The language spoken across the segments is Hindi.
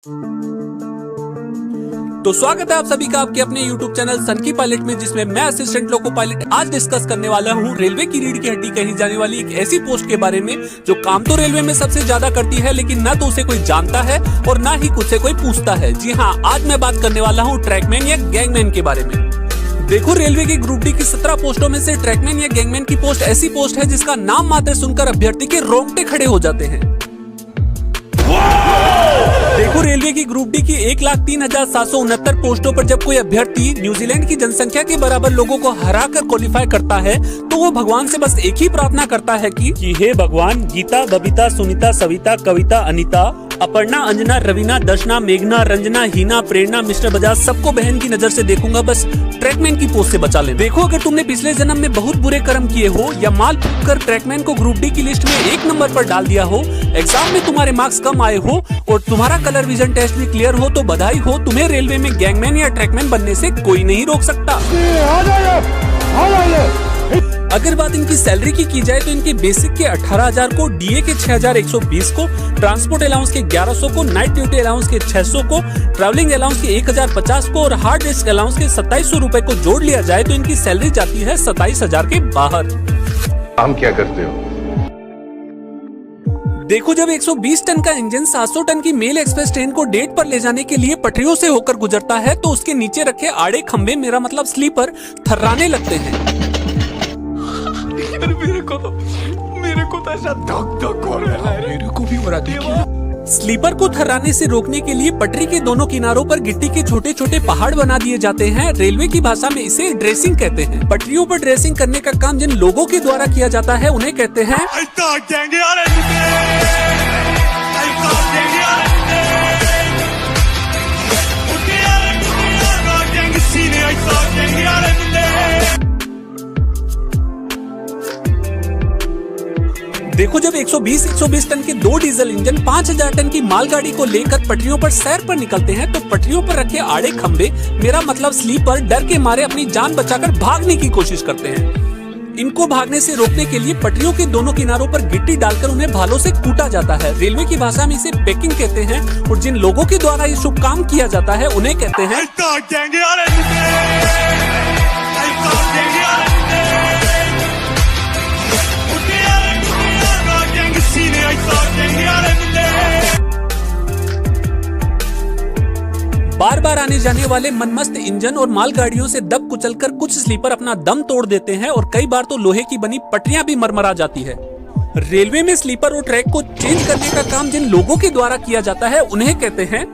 तो स्वागत है आप सभी का आपके अपने YouTube चैनल सन की पायलट में, जिसमें मैं असिस्टेंट लोको पायलट आज डिस्कस करने वाला हूँ रेलवे की रीढ़ की हड्डी कही जाने वाली एक ऐसी पोस्ट के बारे में जो काम तो रेलवे में सबसे ज्यादा करती है, लेकिन ना तो उसे कोई जानता है और ना ही कुछ से कोई पूछता है। जी हाँ, आज मैं बात करने वाला हूँ ट्रैकमैन या गैंगमैन के बारे में। देखो, रेलवे की ग्रुप डी की 17 पोस्टों में से ट्रैकमैन या गैंगमैन की पोस्ट ऐसी पोस्ट है जिसका नाम मात्र सुनकर अभ्यर्थी के रोंगटे खड़े हो जाते हैं। देखो, रेलवे की ग्रुप डी की 1,03,769 पोस्टों पर जब कोई अभ्यर्थी न्यूजीलैंड की जनसंख्या के बराबर लोगों को हराकर क्वालिफाई करता है तो वो भगवान से बस एक ही प्रार्थना करता है कि हे भगवान, गीता, बबीता, सुनीता, सविता, कविता, अनीता, अपर्णा, अंजना, रवीना, दर्शना, मेघना, रंजना, हीना, प्रेरणा, मिस्टर बजाज सबको बहन की नजर से देखूंगा, बस ट्रैकमैन की पोस्ट से बचा ले। देखो, अगर तुमने पिछले जन्म में बहुत बुरे कर्म किए हो या माल कर ट्रैकमैन को ग्रुप डी की लिस्ट में 1 नंबर पर डाल दिया हो, एग्जाम में तुम्हारे मार्क्स कम आए हो और तुम्हारा कलर विजन टेस्ट भी क्लियर हो, तो बधाई हो, तुम्हें रेलवे में गैंगमैन या ट्रैकमैन बनने से कोई नहीं रोक सकता। अगर बात इनकी सैलरी की जाए तो इनके बेसिक के 18,000 को, डीए के 6,120 को, ट्रांसपोर्ट अलाउंस के 1100 को, नाइट ड्यूटी अलाउंस के 600 को, ट्रैवलिंग अलाउंस के 1,050 को और हार्ड डिस्क अलाउंस के 2700 रुपए को जोड़ लिया जाए तो इनकी सैलरी जाती है 27,000 के बाहर। काम क्या करते हो? देखो, जब 120 टन का इंजन 700 टन की मेल एक्सप्रेस ट्रेन को डेट पर ले जाने के लिए पटरियों से होकर गुजरता है तो उसके नीचे रखे आड़े खंबे, मेरा मतलब स्लीपर, थर्राने लगते हैं। मेरे को तो ऐसा धक हो रहा है। मेरे को भी हो रहा है। स्लीपर को थर्राने से रोकने के लिए पटरी के दोनों किनारों पर गिट्टी के छोटे छोटे पहाड़ बना दिए जाते हैं। रेलवे की भाषा में इसे ड्रेसिंग कहते हैं। पटरियों पर ड्रेसिंग करने का काम जिन लोगों के द्वारा किया जाता है उन्हें कहते हैं देखो, जब 120 टन के 2 डीजल इंजन 5,000 टन की मालगाड़ी को लेकर पटरियों पर सैर पर निकलते हैं तो पटरियों पर रखे आड़े खंबे, मेरा मतलब स्लीपर, डर के मारे अपनी जान बचाकर भागने की कोशिश करते हैं। इनको भागने से रोकने के लिए पटरियों के दोनों किनारों पर गिट्टी डालकर उन्हें भालों से कूटा जाता है। रेलवे की भाषा में इसे पेकिंग कहते हैं और जिन लोगों के द्वारा ये शुभ काम किया जाता है उन्हें कहते हैं बार बार आने जाने वाले मनमस्त इंजन और मालगाड़ियों से दब कुचलकर कुछ स्लीपर अपना दम तोड़ देते हैं और कई बार तो लोहे की बनी पटरियां भी मरमरा जाती है। रेलवे में स्लीपर और ट्रैक को चेंज करने का काम जिन लोगों के द्वारा किया जाता है उन्हें कहते हैं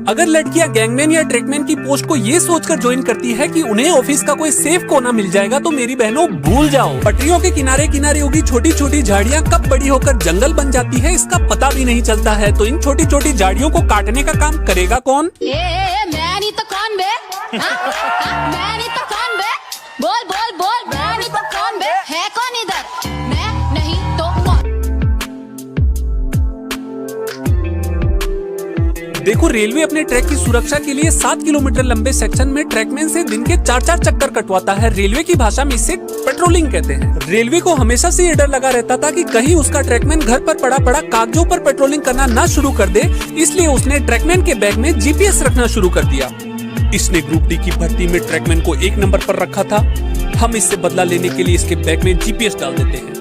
अगर लड़कियां गैंगमैन या ट्रैकमैन की पोस्ट को ये सोचकर ज्वाइन करती है कि उन्हें ऑफिस का कोई सेफ कोना मिल जाएगा तो मेरी बहनों भूल जाओ। पटरियों के किनारे किनारे होगी छोटी छोटी झाड़ियां कब बड़ी होकर जंगल बन जाती है इसका पता भी नहीं चलता है। तो इन छोटी छोटी झाड़ियों को काटने का काम करेगा कौन? मैं नहीं तो कौन बे? मैं नहीं तो कौन बे? बोल बोल बोल, मैं नहीं तो कौन बे? है कौन इधर? मैं नहीं तो कौन? देखो, रेलवे अपने ट्रैक की सुरक्षा के लिए 7 किलोमीटर लंबे सेक्शन में ट्रैकमैन से दिन के 4-4 चक्कर कटवाता है। रेलवे की भाषा में इसे पेट्रोलिंग कहते हैं। रेलवे को हमेशा से ये डर लगा रहता था कि कहीं उसका ट्रैकमैन घर पर पड़ा कागजों पर पेट्रोलिंग करना ना शुरू कर दे, इसलिए उसने ट्रैकमैन के बैग में जीपीएस रखना शुरू कर दिया। इसने ग्रुप डी की भर्ती में ट्रैकमैन को 1 नंबर पर रखा था। हम इससे बदला लेने के लिए इसके बैग में जीपीएस डाल देते हैं।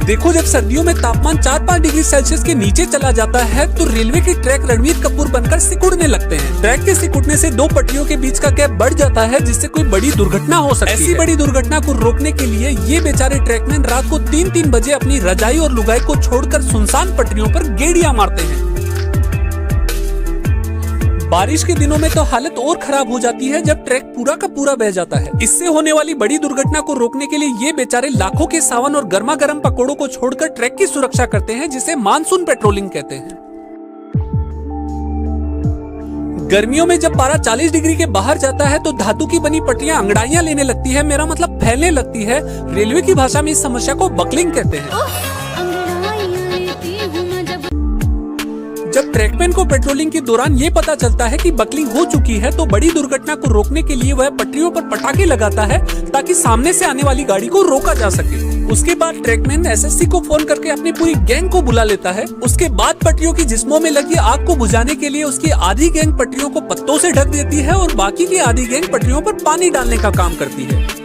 देखो, जब सर्दियों में तापमान 4-5 डिग्री सेल्सियस के नीचे चला जाता है तो रेलवे के ट्रैक रणवीर कपूर बनकर सिकुड़ने लगते हैं। ट्रैक के सिकुड़ने से 2 पटरियों के बीच का गैप बढ़ जाता है जिससे कोई बड़ी दुर्घटना हो सकती है। ऐसी बड़ी दुर्घटना को रोकने के लिए ये बेचारे ट्रैकमैन रात को 3-3 बजे अपनी रजाई और लुगाई को छोड़कर सुनसान पटरियों पर गेड़ियां मारते हैं। बारिश के दिनों में तो हालत और खराब हो जाती है जब ट्रैक पूरा का पूरा बह जाता है। इससे होने वाली बड़ी दुर्घटना को रोकने के लिए ये बेचारे लाखों के सावन और गर्मा गर्म पकौड़ों को छोड़कर ट्रैक की सुरक्षा करते हैं, जिसे मानसून पेट्रोलिंग कहते हैं। गर्मियों में जब पारा 40 डिग्री के बाहर जाता है तो धातु की बनी पट्टियां अंगड़ाइयां लेने लगती है, मेरा मतलब फैलने लगती है। रेलवे की भाषा में इस समस्या को बकलिंग कहते हैं। जब ट्रैकमैन को पेट्रोलिंग के दौरान ये पता चलता है कि बकलिंग हो चुकी है तो बड़ी दुर्घटना को रोकने के लिए वह पटरियों पर पटाखे लगाता है ताकि सामने से आने वाली गाड़ी को रोका जा सके। उसके बाद ट्रैकमैन एसएससी को फोन करके अपनी पूरी गैंग को बुला लेता है। उसके बाद पटरियों की जिस्मों में लगी आग को बुझाने के लिए उसकी आधी गैंग पटरियों को पत्तों से ढक देती है और बाकी की आधी गैंग पटरियों पर पानी डालने का काम करती है।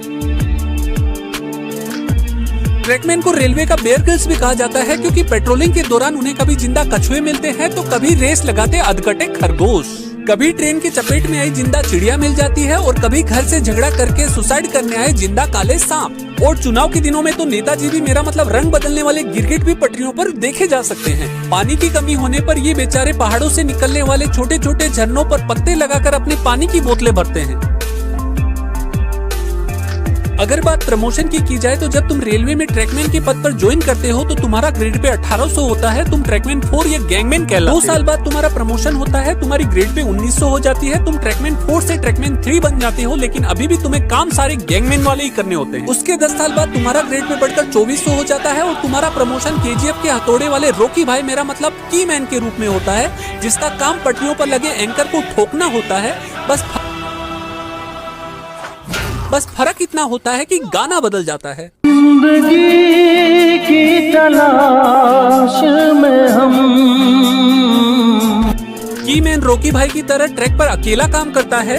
ट्रैकमैन को रेलवे का बेयर ग्रिल्स भी कहा जाता है क्योंकि पेट्रोलिंग के दौरान उन्हें कभी जिंदा कछुए मिलते हैं तो कभी रेस लगाते अधकटे खरगोश, कभी ट्रेन की चपेट में आई जिंदा चिड़िया मिल जाती है और कभी घर से झगड़ा करके सुसाइड करने आए जिंदा काले सांप। और चुनाव के दिनों में तो नेताजी भी मेरा मतलब रंग बदलने वाले गिरगिट भी पटरियों पर देखे जा सकते हैं। पानी की कमी होने पर ये बेचारे पहाड़ों से निकलने वाले छोटे छोटे झरनों पर पत्ते लगाकर अपने पानी की बोतलें भरते हैं। अगर बात प्रमोशन की जाए तो जब तुम रेलवे में ट्रैकमैन के पद पर ज्वाइन करते हो तो तुम्हारा ग्रेड पे 1800 होता है, तुम ट्रैकमैन 4 या गैंगमैन कहलाते हो। 2 साल बाद तुम्हारा प्रमोशन होता है, तुम्हारी ग्रेड पे 1900 हो जाती है, तुम ट्रैकमैन 4 से ट्रैकमैन 3 बन जाते हो, लेकिन अभी भी तुम्हें काम सारे गैंगमैन वाले ही करने होते हैं। उसके 10 साल बाद तुम्हारा ग्रेड पे बढ़कर 2400 हो जाता है और तुम्हारा प्रमोशन केजीएफ के हथौड़े वाले रॉकी भाई मेरा मतलब की मैन के रूप में होता है, जिसका काम पटरियों पर लगे एंकर को ठोकना होता है। बस फर्क इतना होता है कि गाना बदल जाता है। जिंदगी की तलाश में हम। कीमैन रॉकी भाई की तरह ट्रैक पर अकेला काम करता है।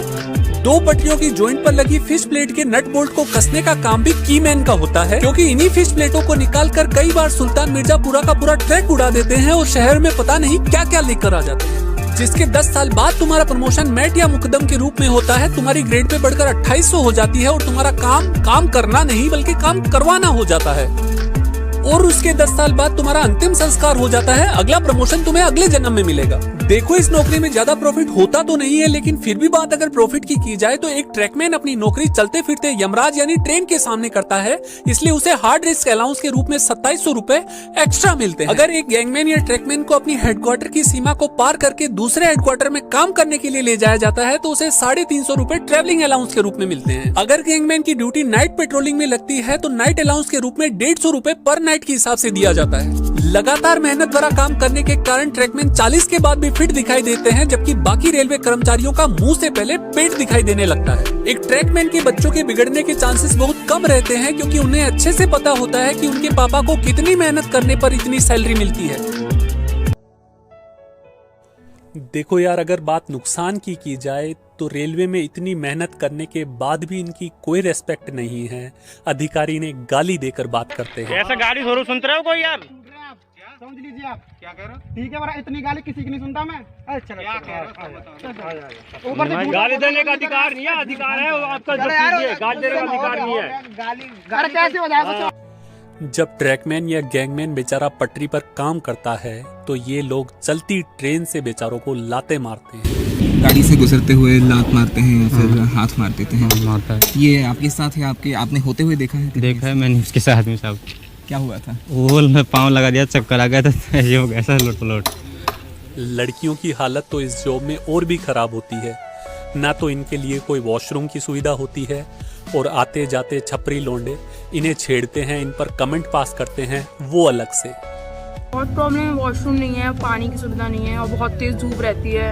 2 पटरियों की जॉइंट पर लगी फिश प्लेट के नट बोल्ट को कसने का काम भी कीमैन का होता है, क्योंकि इन्हीं फिश प्लेटों को निकालकर कई बार सुल्तान मिर्जा पूरा का पूरा ट्रैक उड़ा देते हैं और शहर में पता नहीं क्या क्या लेकर आ जाते हैं। जिसके 10 साल बाद तुम्हारा प्रमोशन मैट या मुकदम के रूप में होता है, तुम्हारी ग्रेड पे बढ़कर 2800 हो जाती है और तुम्हारा काम करना नहीं बल्कि काम करवाना हो जाता है। और उसके 10 साल बाद तुम्हारा अंतिम संस्कार हो जाता है। अगला प्रमोशन तुम्हें अगले जन्म में मिलेगा। देखो इस नौकरी में ज्यादा प्रॉफिट होता तो नहीं है, लेकिन फिर भी बात अगर प्रॉफिट की जाए तो एक ट्रैकमैन अपनी नौकरी चलते फिरते यमराज यानी ट्रेन के सामने करता है, इसलिए उसे हार्ड रिस्क अलाउंस के रूप में 2700 रुपए एक्स्ट्रा मिलते हैं। अगर एक गैंगमैन या ट्रैकमैन को अपनी हेडक्वार्टर की सीमा को पार करके दूसरे हेडक्वार्टर में काम करने के लिए ले जाया जाता है तो उसे 350 रुपए ट्रेवलिंग अलाउंस के रूप में मिलते हैं। अगर गैंगमैन की ड्यूटी नाइट पेट्रोलिंग में लगती है तो नाइट अलाउंस के रूप में 150 रुपए पर नाइट के हिसाब से दिया जाता है। लगातार मेहनत भरा काम करने के कारण ट्रैकमैन 40 के बाद भी फिट दिखाई देते हैं, जबकि बाकी रेलवे कर्मचारियों का मुंह से पहले पेट दिखाई देने लगता है। एक ट्रैकमैन के बच्चों के बिगड़ने के चांसेस बहुत कम रहते हैं, क्योंकि उन्हें अच्छे से पता होता है कि उनके पापा को कितनी मेहनत करने पर इतनी सैलरी मिलती है। देखो यार, अगर बात नुकसान की जाए तो रेलवे में इतनी मेहनत करने के बाद भी इनकी कोई रेस्पेक्ट नहीं है। अधिकारी ने गाली देकर बात करते हैं। ऐसा गाली थोड़ा सुनते रहो कोई यार। समझ लीजिए आप क्या कह रहे हो। ठीक है, बड़ा इतनी गाली किसी की नहीं सुनता मैं। अच्छा क्या कह रहे हो। ऊपर से गाली देने का अधिकार नहीं है, अधिकार है वो आपका। गाली देने का अधिकार नहीं है। गाली कैसे बजाया। जब ट्रैकमैन या गैंगमैन बेचारा पटरी पर काम करता है तो ये लोग चलती ट्रेन से बेचारों को लाते मारते हैं। गाड़ी से गुजरते हुए लात मारते हैं या फिर हाथ मार देते हैं। मारता है। ये आपके साथ है, आपने होते हुए देखा है? देखा है मैंने उसके साथ में। साहब क्या हुआ था? वो में पाँव लगा दिया, चक्कर आ गया था, ये हो गया लोट। लड़कियों की हालत तो इस जॉब में और भी खराब होती है। ना तो इनके लिए कोई वॉशरूम की सुविधा होती है और आते जाते छपरी लोंडे इन्हें छेड़ते हैं, इन पर कमेंट पास करते हैं, वो अलग से। बहुत प्रॉब्लम है, वॉशरूम नहीं है, पानी की सुविधा नहीं है और बहुत तेज़ धूप रहती है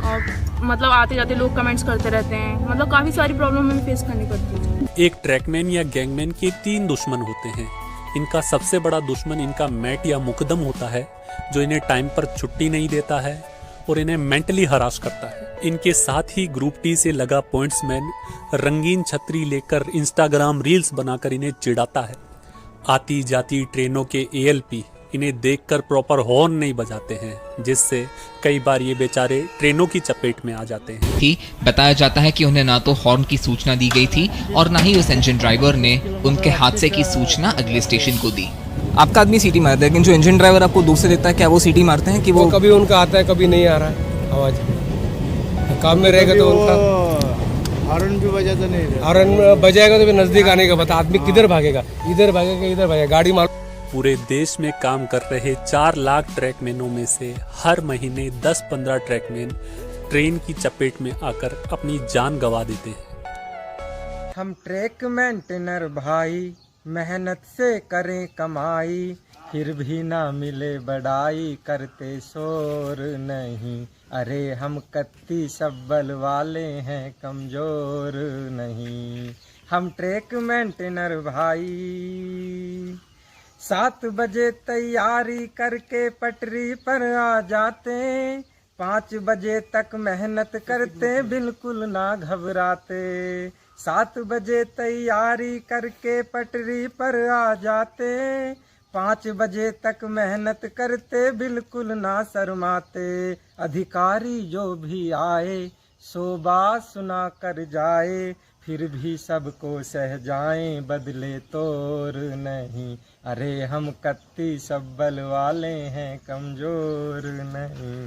और मतलब आते जाते लोग कमेंट्स करते रहते हैं। मतलब काफ़ी सारी प्रॉब्लम हमें फेस करनी पड़ती है। एक ट्रैकमैन या गैंगमैन के 3 दुश्मन होते हैं। इनका सबसे बड़ा दुश्मन इनका मैट या मुकदम होता है, जो इन्हें टाइम पर छुट्टी नहीं देता है और इन्हें मेंटली हरास करता है। इनके साथ ही ग्रुप टी से लगा पॉइंट्समैन रंगीन छतरी लेकर इंस्टाग्राम रील्स बनाकर इन्हें चिढ़ाता है। आती जाती ट्रेनों के एएलपी इन्हें देखकर प्रॉपर हॉर्न नहीं बजाते हैं, जिससे कई बार ये बेचारे ट्रेनों की चपेट में आ जाते हैं। थी बताया जाता है कि उन्हें ना तो हॉर्न की सूचना दी गई थी और ना ही उस इंजन ड्राइवर ने उनके हादसे की सूचना अगले स्टेशन को दी। आपका आदमी सीटी मारता है, लेकिन जो इंजन ड्राइवर आपको दूर से देता है, क्या वो सीटी मारते हैं? कि वो कभी उनका आता है, कभी नहीं आ रहा है आवाज। काम में रहेगा तो उनका हॉर्न भी बजाता नहीं, हॉर्न बजाएगा तो फिर नजदीक आने का बता। आदमी किधर भागेगा, इधर भागेगा, इधर भागेगा, गाड़ी मार। पूरे देश में काम कर रहे 4 लाख ट्रैकमैनों में से हर महीने 10-15 ट्रैकमैन ट्रेन की चपेट में आकर अपनी जान गंवा देते हैं। हम ट्रैक मेंटेनर भाई मेहनत से करें कमाई फिर भी ना मिले बड़ाई, करते शोर नहीं। अरे हम कत्ती सब्बल वाले हैं, कमजोर नहीं। हम ट्रैक मेंटेनर भाई 7 बजे तैयारी करके पटरी पर आ जाते, 5 बजे तक मेहनत करते बिल्कुल ना घबराते। 7 बजे तैयारी करके पटरी पर आ जाते, 5 बजे तक मेहनत करते बिल्कुल ना शर्माते। अधिकारी जो भी आए सो बात सुना कर जाए, फिर भी सबको सह जाएं बदले तोर नहीं। अरे हम कत्ती सब्बल वाले हैं, कमजोर नहीं।